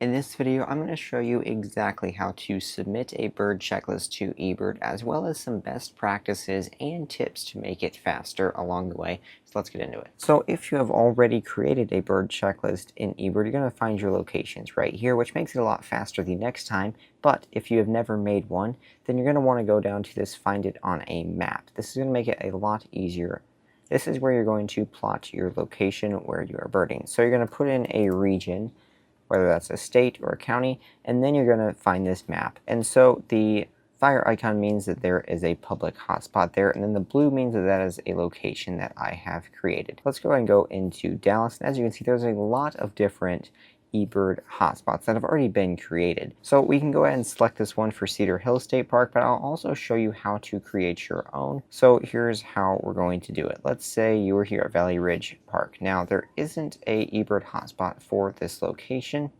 In this video, I'm going to show you exactly how to submit a bird checklist to eBird, as well as some best practices and tips to make it faster along the way. So let's get into it. So if you have already created a bird checklist in eBird, you're going to find your locations right here, which makes it a lot faster the next time. But if you have never made one, then you're going to want to go down to this Find It on a Map. This is going to make it a lot easier. This is where you're going to plot your location where you are birding. So you're going to put in a region, whether that's a state or a county, and then you're going to find this map. And so the fire icon means that there is a public hotspot there, and then the blue means that that is a location that I have created. Let's go ahead and go into Dallas, and as you can see, there's a lot of different eBird hotspots that have already been created. So we can go ahead and select this one for Cedar Hill State Park, but I'll also show you how to create your own. So here's how we're going to do it. Let's say you were here at Valley Ridge Park. Now there isn't a eBird hotspot for this location,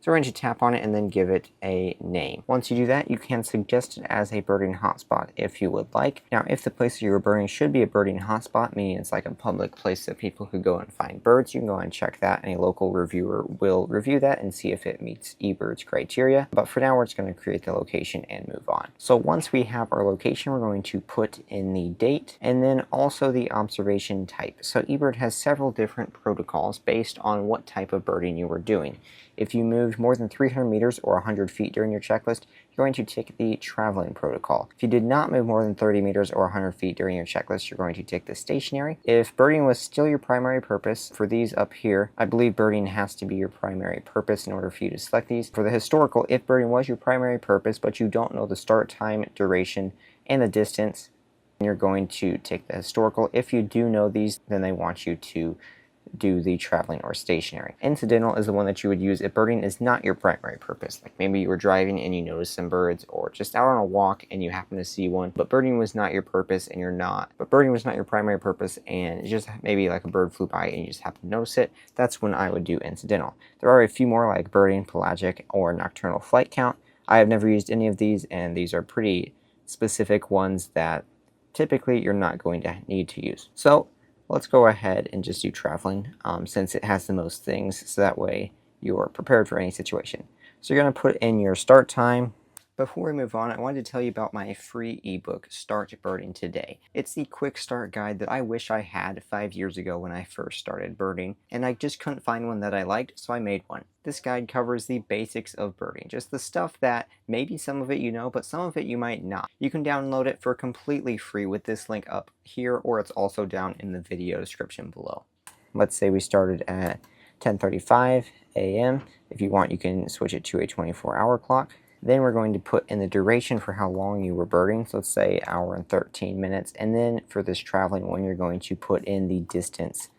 so we're going to tap on it and then give it a name. Once you do that, you can suggest it as a birding hotspot if you would like. Now, if the place that you were birding should be a birding hotspot, meaning it's like a public place that people could go and find birds, you can go and check that, and a local reviewer will review that and see if it meets eBird's criteria. But for now, we're just going to create the location and move on. So once we have our location, we're going to put in the date and then also the observation type. So eBird has several different protocols based on what type of birding you were doing. If you moved more than 300 meters or 100 feet during your checklist, you're going to take the traveling protocol. If you did not move more than 30 meters or 100 feet during your checklist, you're going to take the stationary. If birding was still your primary purpose, for these up here, I believe birding has to be your primary purpose in order for you to select these. For the historical, if birding was your primary purpose, but you don't know the start time, duration, and the distance, you're going to take the historical. If you do know these, then they want you to do the traveling or stationary. Incidental is the one that you would use if birding is not your primary purpose. Like maybe you were driving and you noticed some birds, or just out on a walk and you happen to see one, but birding was not your purpose and birding was not your primary purpose, and it's just maybe like a bird flew by and you just happen to notice it. That's when I would do incidental. There are a few more like birding, pelagic, or nocturnal flight count. I have never used any of these, and these are pretty specific ones that typically you're not going to need to use. So let's go ahead and just do traveling since it has the most things, so that way you're prepared for any situation. So you're going to put in your start time. Before we move on, I wanted to tell you about my free ebook, Start Birding Today. It's the quick start guide that I wish I had 5 years ago when I first started birding, and I just couldn't find one that I liked, so I made one. This guide covers the basics of birding, just the stuff that maybe some of it you know, but some of it you might not. You can download it for completely free with this link up here, or it's also down in the video description below. Let's say we started at 10:35 a.m. If you want, you can switch it to a 24-hour clock. Then we're going to put in the duration for how long you were birding, so let's say hour and 13 minutes. And then for this traveling one, you're going to put in the distance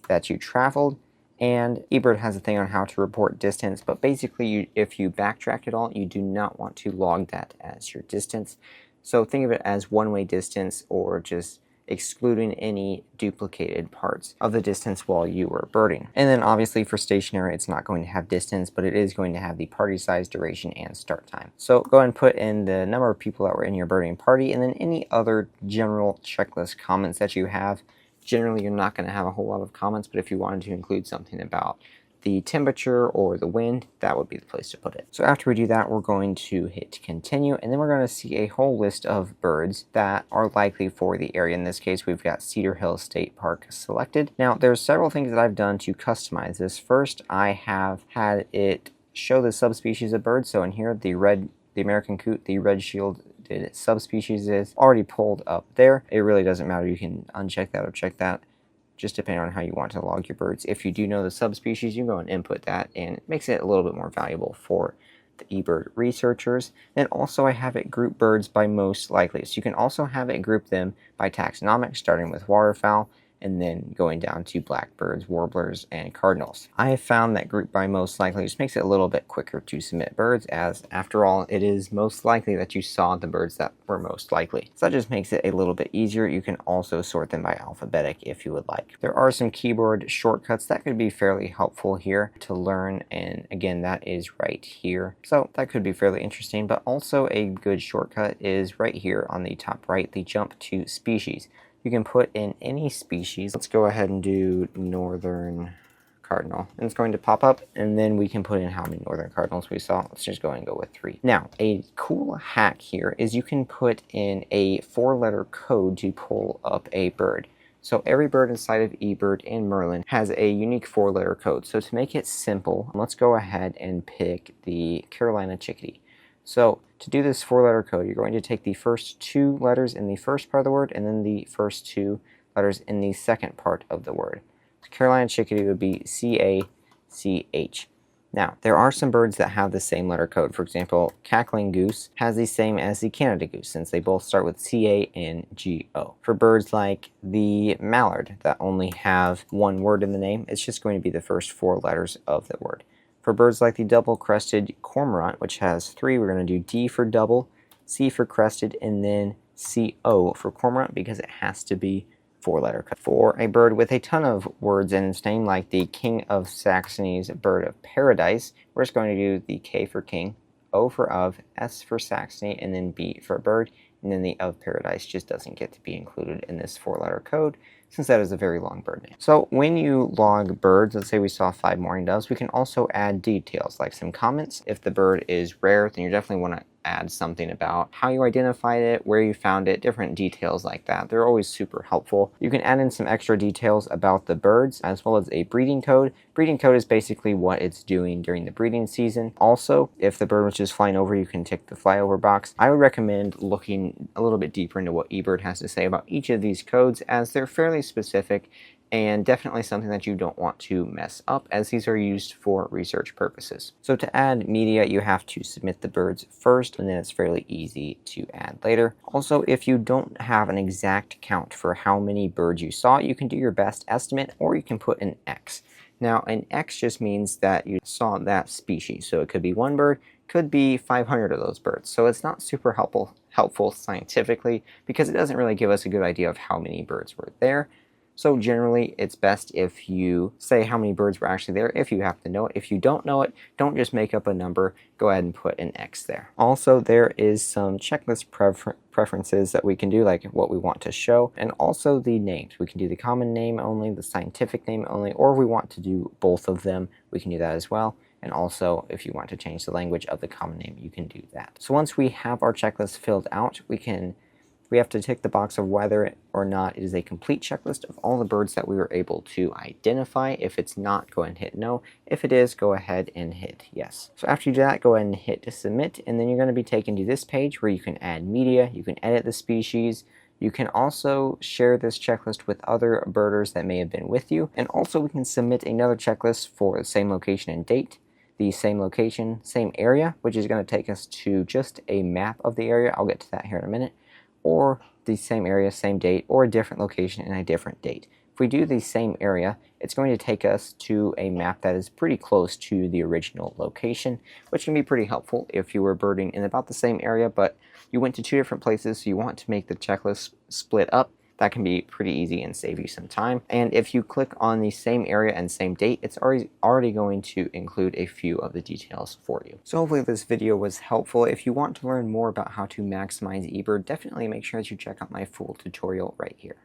that you traveled. And eBird has a thing on how to report distance, but basically if you backtrack at all, you do not want to log that as your distance. So think of it as one-way distance, or just excluding any duplicated parts of the distance while you were birding. And then obviously for stationary, it's not going to have distance, but it is going to have the party size, duration, and start time. So go ahead and put in the number of people that were in your birding party, and then any other general checklist comments that you have. Generally, you're not going to have a whole lot of comments, but if you wanted to include something about the temperature or the wind, that would be the place to put it. So after we do that, we're going to hit continue, and then we're going to see a whole list of birds that are likely for the area. In this case, we've got Cedar Hill State Park selected. Now, there's several things that I've done to customize this. First, I have had it show the subspecies of birds. So in here, the American coot, the red-shielded subspecies is already pulled up there. It really doesn't matter. You can uncheck that or check that, just depending on how you want to log your birds. If you do know the subspecies, you can go and input that, and it makes it a little bit more valuable for the eBird researchers. And also I have it group birds by most likely. So you can also have it group them by taxonomic, starting with waterfowl, and then going down to blackbirds, warblers, and cardinals. I have found that group by most likely just makes it a little bit quicker to submit birds, as after all, it is most likely that you saw the birds that were most likely. So that just makes it a little bit easier. You can also sort them by alphabetic if you would like. There are some keyboard shortcuts that could be fairly helpful here to learn, and again, that is right here. So that could be fairly interesting, but also a good shortcut is right here on the top right, the jump to species. You can put in any species. Let's go ahead and do northern cardinal. And it's going to pop up, and then we can put in how many northern cardinals we saw. Let's just go and go with 3. Now, a cool hack here is you can put in a 4-letter code to pull up a bird. So every bird inside of eBird and Merlin has a unique 4-letter code. So to make it simple, let's go ahead and pick the Carolina chickadee. So to do this 4-letter code, you're going to take the first 2 letters in the first part of the word and then the first 2 letters in the second part of the word. The Carolina chickadee would be C-A-C-H. Now, there are some birds that have the same letter code. For example, cackling goose has the same as the Canada goose, since they both start with C-A and G-O. For birds like the mallard that only have 1 word in the name, it's just going to be the first 4 letters of the word. For birds like the double-crested cormorant, which has 3, we're going to do D for double, C for crested, and then C-O for cormorant, because it has to be 4-letter code. For a bird with a ton of words in its name, like the King of Saxony's bird of paradise, we're just going to do the K for king, O for of, S for Saxony, and then B for bird, and then the of paradise just doesn't get to be included in this 4-letter code, since that is a very long bird name. So when you log birds, let's say we saw 5 mourning doves, we can also add details like some comments. If the bird is rare, then you definitely want to add something about how you identified it, where you found it, different details like that. They're always super helpful. You can add in some extra details about the birds, as well as a breeding code. Breeding code is basically what it's doing during the breeding season. Also, if the bird was just flying over, you can tick the flyover box. I would recommend looking a little bit deeper into what eBird has to say about each of these codes, as they're fairly specific and definitely something that you don't want to mess up, as these are used for research purposes. So to add media, you have to submit the birds first, and then it's fairly easy to add later. Also, if you don't have an exact count for how many birds you saw, you can do your best estimate, or you can put an X. Now, an X just means that you saw that species. So it could be 1 bird, could be 500 of those birds. So it's not super helpful scientifically, because it doesn't really give us a good idea of how many birds were there. So generally, it's best if you say how many birds were actually there, if you happen to know it. If you don't know it, don't just make up a number. Go ahead and put an X there. Also, there is some checklist preferences that we can do, like what we want to show, and also the names. We can do the common name only, the scientific name only, or if we want to do both of them, we can do that as well. And also, if you want to change the language of the common name, you can do that. So once we have our checklist filled out, we have to tick the box of whether or not it is a complete checklist of all the birds that we were able to identify. If it's not, go ahead and hit no. If it is, go ahead and hit yes. So after you do that, go ahead and hit submit, and then you're going to be taken to this page where you can add media, you can edit the species, you can also share this checklist with other birders that may have been with you, and also we can submit another checklist for the same location and date, the same location, same area, which is going to take us to just a map of the area. I'll get to that here in a minute. Or the same area, same date, or a different location and a different date. If we do the same area, it's going to take us to a map that is pretty close to the original location, which can be pretty helpful if you were birding in about the same area, but you went to 2 different places, so you want to make the checklist split up. That can be pretty easy and save you some time. And if you click on the same area and same date, it's already going to include a few of the details for you. So hopefully this video was helpful. If you want to learn more about how to maximize eBird, definitely make sure that you check out my full tutorial right here.